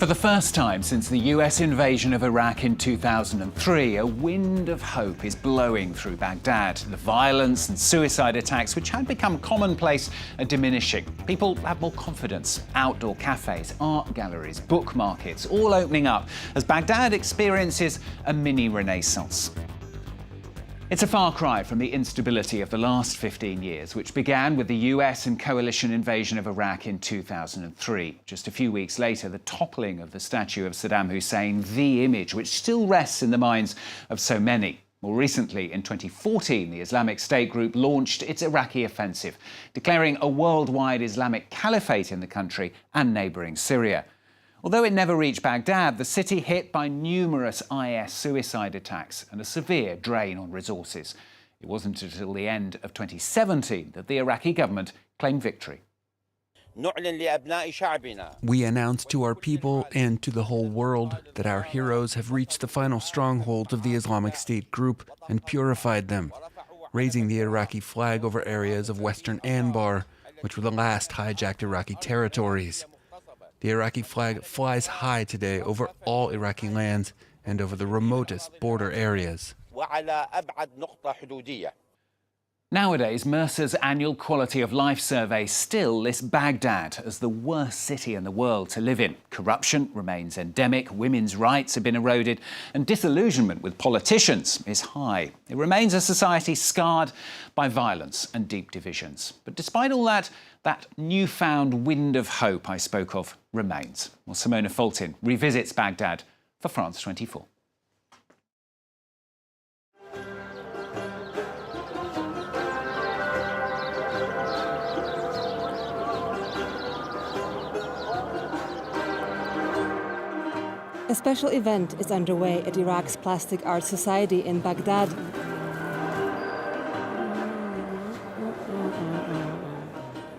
For the first time since the US invasion of Iraq in 2003, a wind of hope is blowing through Baghdad. The violence and suicide attacks, which had become commonplace, are diminishing. People have more confidence. Outdoor cafes, art galleries, book markets, all opening up as Baghdad experiences a mini renaissance. It's a far cry from the instability of the last 15 years, which began with the US and coalition invasion of Iraq in 2003. Just a few weeks later, the toppling of the statue of Saddam Hussein, the image which still rests in the minds of so many. More recently, in 2014, the Islamic State group launched its Iraqi offensive, declaring a worldwide Islamic caliphate in the country and neighbouring Syria. Although it never reached Baghdad, the city hit by numerous IS suicide attacks and a severe drain on resources. It wasn't until the end of 2017 that the Iraqi government claimed victory. We announce to our people and to the whole world that our heroes have reached the final stronghold of the Islamic State group and purified them, raising the Iraqi flag over areas of western Anbar, which were the last hijacked Iraqi territories. The Iraqi flag flies high today over all Iraqi lands and over the remotest border areas. Nowadays, Mercer's annual Quality of Life survey still lists Baghdad as the worst city in the world to live in. Corruption remains endemic, women's rights have been eroded, and disillusionment with politicians is high. It remains a society scarred by violence and deep divisions. But despite all that, that newfound wind of hope I spoke of remains. Well, Simona Foltyn revisits Baghdad for France 24. A special event is underway at Iraq's Plastic Art Society in Baghdad.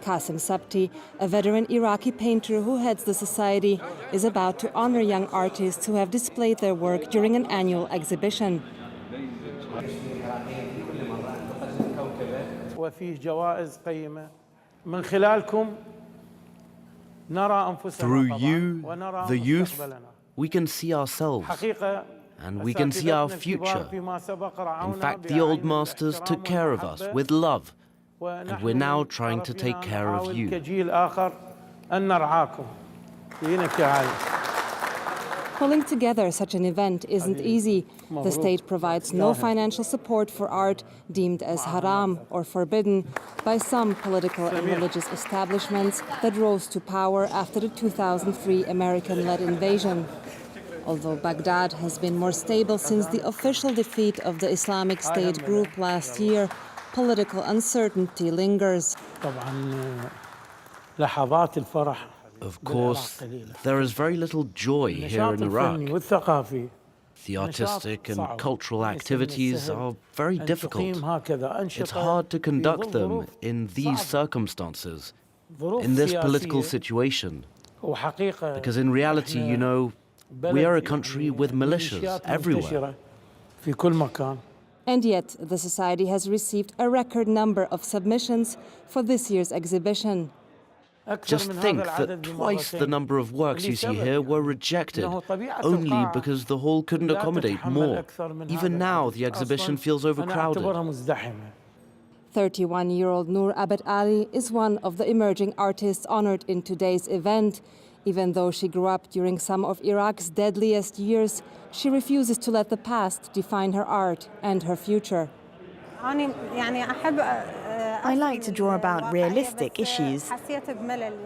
Qasem Sabti, a veteran Iraqi painter who heads the society, is about to honor young artists who have displayed their work during an annual exhibition. Through you, the youth, we can see ourselves, and we can see our future. In fact, the old masters took care of us with love, and we're now trying to take care of you. Pulling together such an event isn't easy. The state provides no financial support for art deemed as haram or forbidden by some political and religious establishments that rose to power after the 2003 American-led invasion. Although Baghdad has been more stable since the official defeat of the Islamic State group last year, political uncertainty lingers. Of course, there is very little joy here in Iraq. The artistic and cultural activities are very difficult. It's hard to conduct them in these circumstances, in this political situation. Because in reality, you know, we are a country with militias everywhere. And yet, the Society has received a record number of submissions for this year's exhibition. Just think that twice the number of works you see here were rejected, only because the hall couldn't accommodate more. Even now, the exhibition feels overcrowded. 31-year-old Noor Abed Ali is one of the emerging artists honored in today's event. Even though she grew up during some of Iraq's deadliest years, she refuses to let the past define her art and her future. I like to draw about realistic issues,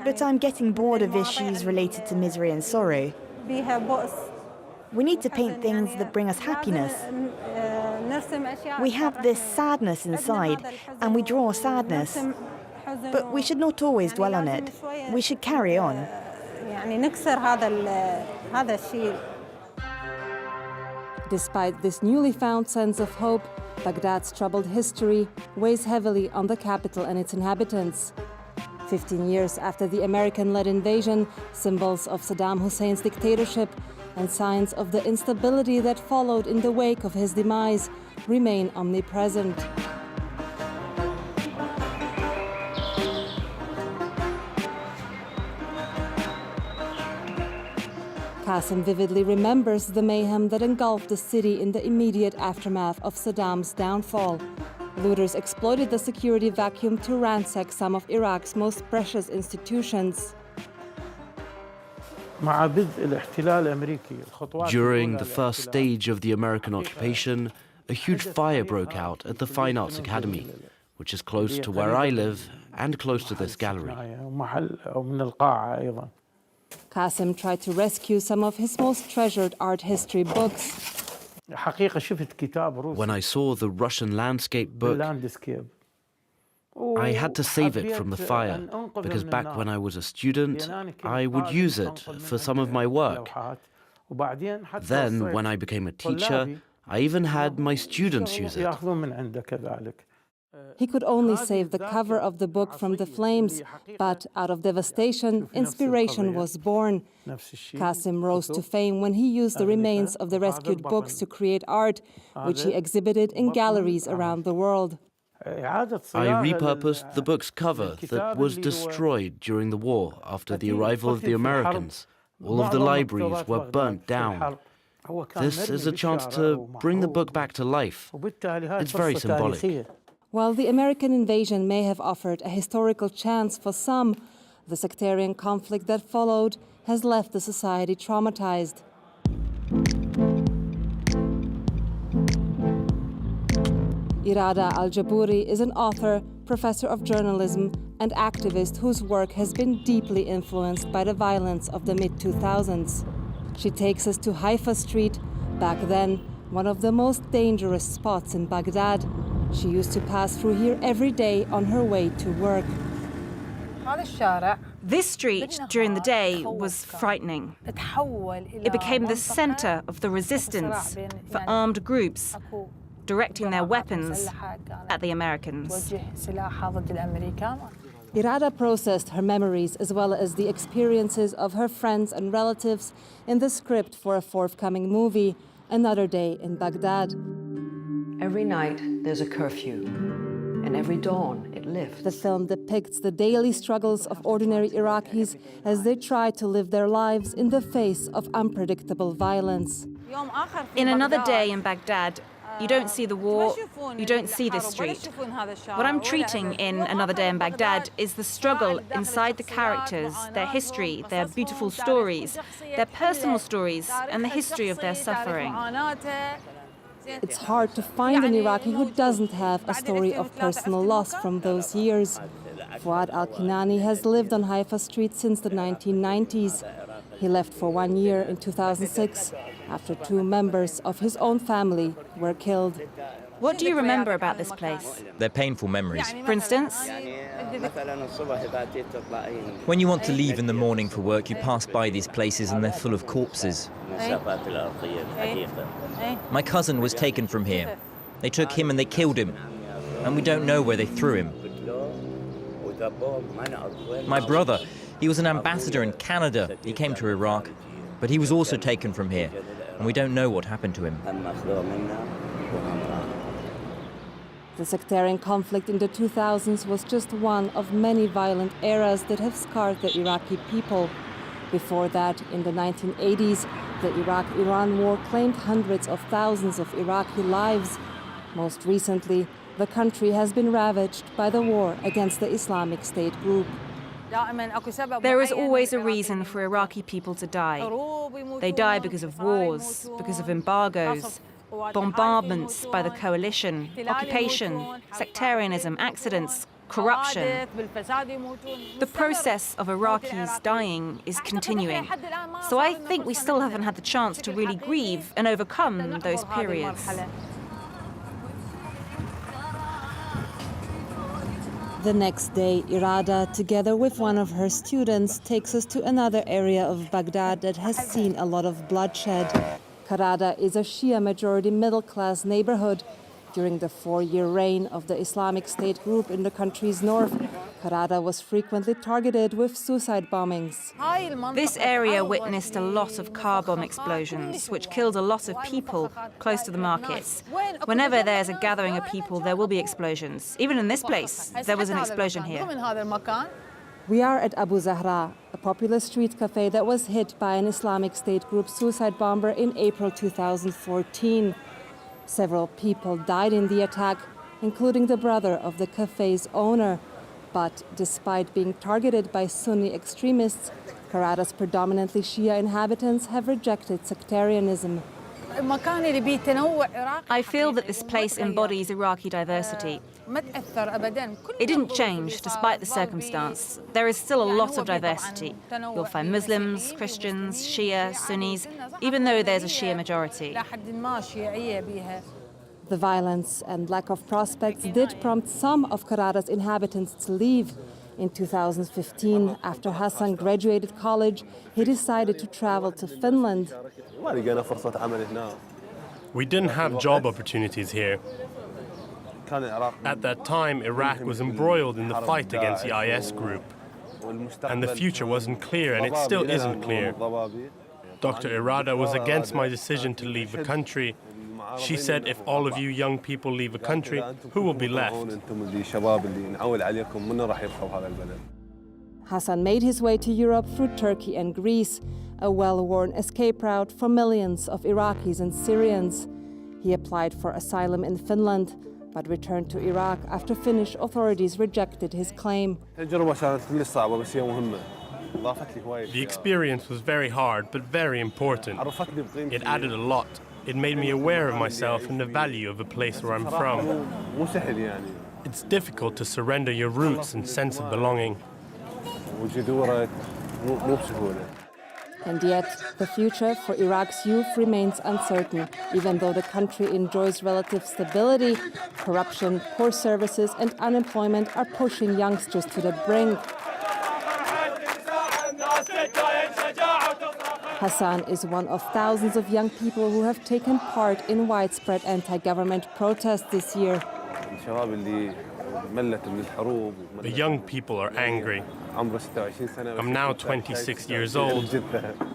but I'm getting bored of issues related to misery and sorrow. We need to paint things that bring us happiness. We have this sadness inside, and we draw sadness. But we should not always dwell on it. We should carry on. Despite this newly found sense of hope, Baghdad's troubled history weighs heavily on the capital and its inhabitants. 15 years after the American-led invasion, symbols of Saddam Hussein's dictatorship and signs of the instability that followed in the wake of his demise remain omnipresent. Qasem vividly remembers the mayhem that engulfed the city in the immediate aftermath of Saddam's downfall. Looters exploited the security vacuum to ransack some of Iraq's most precious institutions. During the first stage of the American occupation, a huge fire broke out at the Fine Arts Academy, which is close to where I live and close to this gallery. Qasem tried to rescue some of his most treasured art history books. When I saw the Russian landscape book, I had to save it from the fire, because back when I was a student, I would use it for some of my work. Then, when I became a teacher, I even had my students use it. He could only save the cover of the book from the flames, but out of devastation, inspiration was born. Qasem rose to fame when he used the remains of the rescued books to create art, which he exhibited in galleries around the world. I repurposed the book's cover that was destroyed during the war after the arrival of the Americans. All of the libraries were burnt down. This is a chance to bring the book back to life. It's very symbolic. While the American invasion may have offered a historical chance for some, the sectarian conflict that followed has left the society traumatized. Irada Al Jabbouri is an author, professor of journalism, and activist whose work has been deeply influenced by the violence of the mid-2000s. She takes us to Haifa Street, back then one of the most dangerous spots in Baghdad. She used to pass through here every day on her way to work. This street during the day was frightening. It became the center of the resistance for armed groups directing their weapons at the Americans. Irada processed her memories as well as the experiences of her friends and relatives in the script for a forthcoming movie, Another Day in Baghdad. Every night there's a curfew, and every dawn it lifts. The film depicts the daily struggles of ordinary Iraqis as they try to live their lives in the face of unpredictable violence. In Another Day in Baghdad, you don't see the war, you don't see this street. What I'm treating in Another Day in Baghdad is the struggle inside the characters, their history, their beautiful stories, their personal stories, and the history of their suffering. It's hard to find an Iraqi who doesn't have a story of personal loss from those years. Fuad al-Kinani has lived on Haifa Street since the 1990s. He left for 1 year in 2006 after 2 members of his own family were killed. What do you remember about this place? They're painful memories. For instance? When you want to leave in the morning for work, you pass by these places and they're full of corpses. My cousin was taken from here. They took him and they killed him. And we don't know where they threw him. My brother, he was an ambassador in Canada. He came to Iraq, but he was also taken from here. And we don't know what happened to him. The sectarian conflict in the 2000s was just one of many violent eras that have scarred the Iraqi people. Before that, in the 1980s, the Iraq-Iran war claimed hundreds of thousands of Iraqi lives. Most recently, the country has been ravaged by the war against the Islamic State group. There is always a reason for Iraqi people to die. They die because of wars, because of embargoes, bombardments by the coalition, occupation, sectarianism, accidents, corruption. The process of Iraqis dying is continuing. So I think we still haven't had the chance to really grieve and overcome those periods. The next day, Irada, together with one of her students, takes us to another area of Baghdad that has seen a lot of bloodshed. Qarada is a Shia majority middle-class neighborhood. During the 4-year reign of the Islamic State group in the country's north, Qarada was frequently targeted with suicide bombings. This area witnessed a lot of car bomb explosions, which killed a lot of people close to the markets. Whenever there's a gathering of people, there will be explosions. Even in this place, there was an explosion here. We are at Abu Zahra, a popular street cafe that was hit by an Islamic State group suicide bomber in April 2014. Several people died in the attack, including the brother of the cafe's owner. But despite being targeted by Sunni extremists, Harada's predominantly Shia inhabitants have rejected sectarianism. I feel that this place embodies Iraqi diversity. It didn't change despite the circumstance. There is still a lot of diversity. You'll find Muslims, Christians, Shia, Sunnis, even though there's a Shia majority. The violence and lack of prospects did prompt some of Harada's inhabitants to leave. In 2015, after Hassan graduated college, he decided to travel to Finland. We didn't have job opportunities here. At that time, Iraq was embroiled in the fight against the IS group. And the future wasn't clear, and it still isn't clear. Dr. Irada was against my decision to leave the country. She said, if all of you young people leave the country, who will be left? Hassan made his way to Europe through Turkey and Greece, a well-worn escape route for millions of Iraqis and Syrians. He applied for asylum in Finland, but returned to Iraq after Finnish authorities rejected his claim. The experience was very hard, but very important. It added a lot. It made me aware of myself and the value of the place where I'm from. It's difficult to surrender your roots and sense of belonging. And yet, the future for Iraq's youth remains uncertain. Even though the country enjoys relative stability, corruption, poor services, and unemployment are pushing youngsters to the brink. Hassan is one of thousands of young people who have taken part in widespread anti-government protests this year. The young people are angry. I'm now 26 years old,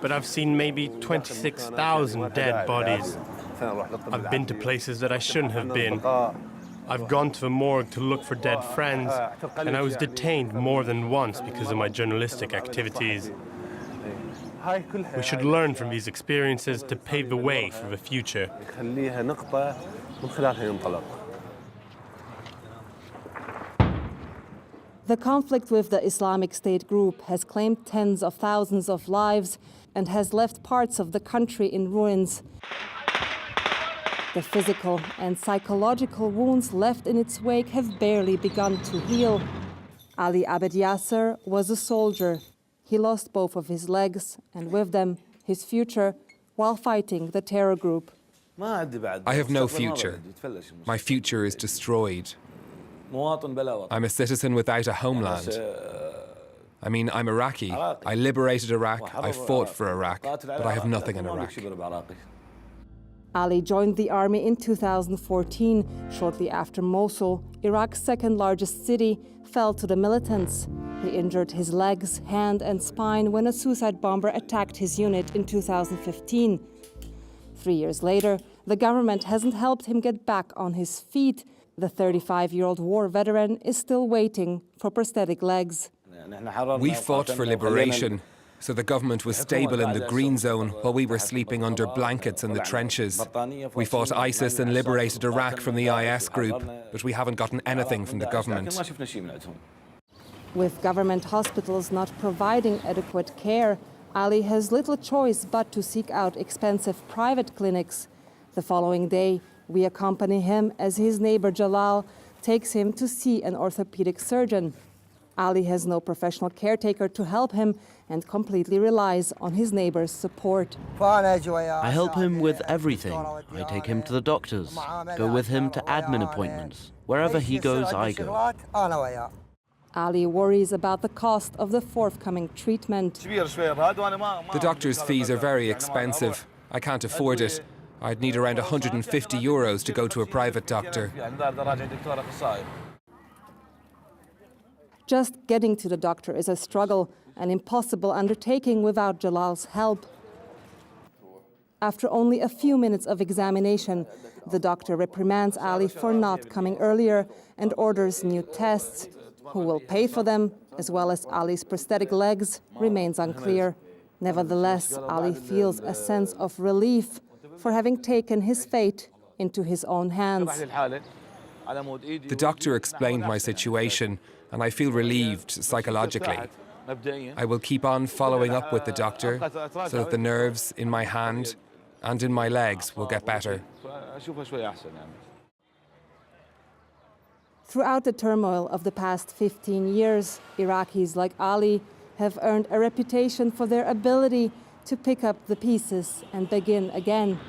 but I've seen maybe 26,000 dead bodies. I've been to places that I shouldn't have been. I've gone to the morgue to look for dead friends, and I was detained more than once because of my journalistic activities. We should learn from these experiences to pave the way for the future. The conflict with the Islamic State group has claimed tens of thousands of lives and has left parts of the country in ruins. The physical and psychological wounds left in its wake have barely begun to heal. Ali Abed Yasser was a soldier. He lost both of his legs, and with them, his future, while fighting the terror group. I have no future. My future is destroyed. I'm a citizen without a homeland. I mean, I'm Iraqi. I liberated Iraq, I fought for Iraq, but I have nothing in Iraq. Ali joined the army in 2014, shortly after Mosul, Iraq's second largest city, fell to the militants. He injured his legs, hand, and spine when a suicide bomber attacked his unit in 2015. 3 years later, the government hasn't helped him get back on his feet. The 35-year-old war veteran is still waiting for prosthetic legs. We fought for liberation, so the government was stable in the green zone while we were sleeping under blankets in the trenches. We fought ISIS and liberated Iraq from the IS group, but we haven't gotten anything from the government. With government hospitals not providing adequate care, Ali has little choice but to seek out expensive private clinics. The following day, we accompany him as his neighbor Jalal takes him to see an orthopedic surgeon. Ali has no professional caretaker to help him and completely relies on his neighbor's support. I help him with everything. I take him to the doctors, go with him to admin appointments. Wherever he goes, I go. Ali worries about the cost of the forthcoming treatment. The doctor's fees are very expensive. I can't afford it. I'd need around 150 euros to go to a private doctor. Just getting to the doctor is a struggle, an impossible undertaking without Jalal's help. After only a few minutes of examination, the doctor reprimands Ali for not coming earlier and orders new tests. Who will pay for them? as well as Ali's prosthetic legs, remains unclear. Nevertheless, Ali feels a sense of relief for having taken his fate into his own hands. The doctor explained my situation, and I feel relieved psychologically. I will keep on following up with the doctor so that the nerves in my hand and in my legs will get better. Throughout the turmoil of the past 15 years, Iraqis like Ali have earned a reputation for their ability to pick up the pieces and begin again.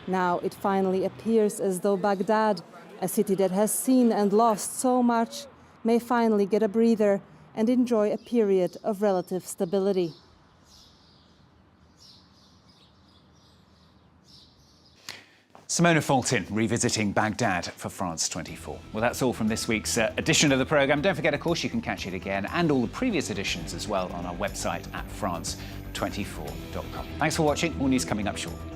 Now it finally appears as though Baghdad, a city that has seen and lost so much, may finally get a breather and enjoy a period of relative stability. Simona Foltyn revisiting Baghdad for France 24. Well, that's all from this week's edition of the programme. Don't forget, of course, you can catch it again and all the previous editions as well on our website at france24.com. Thanks for watching. More news coming up shortly.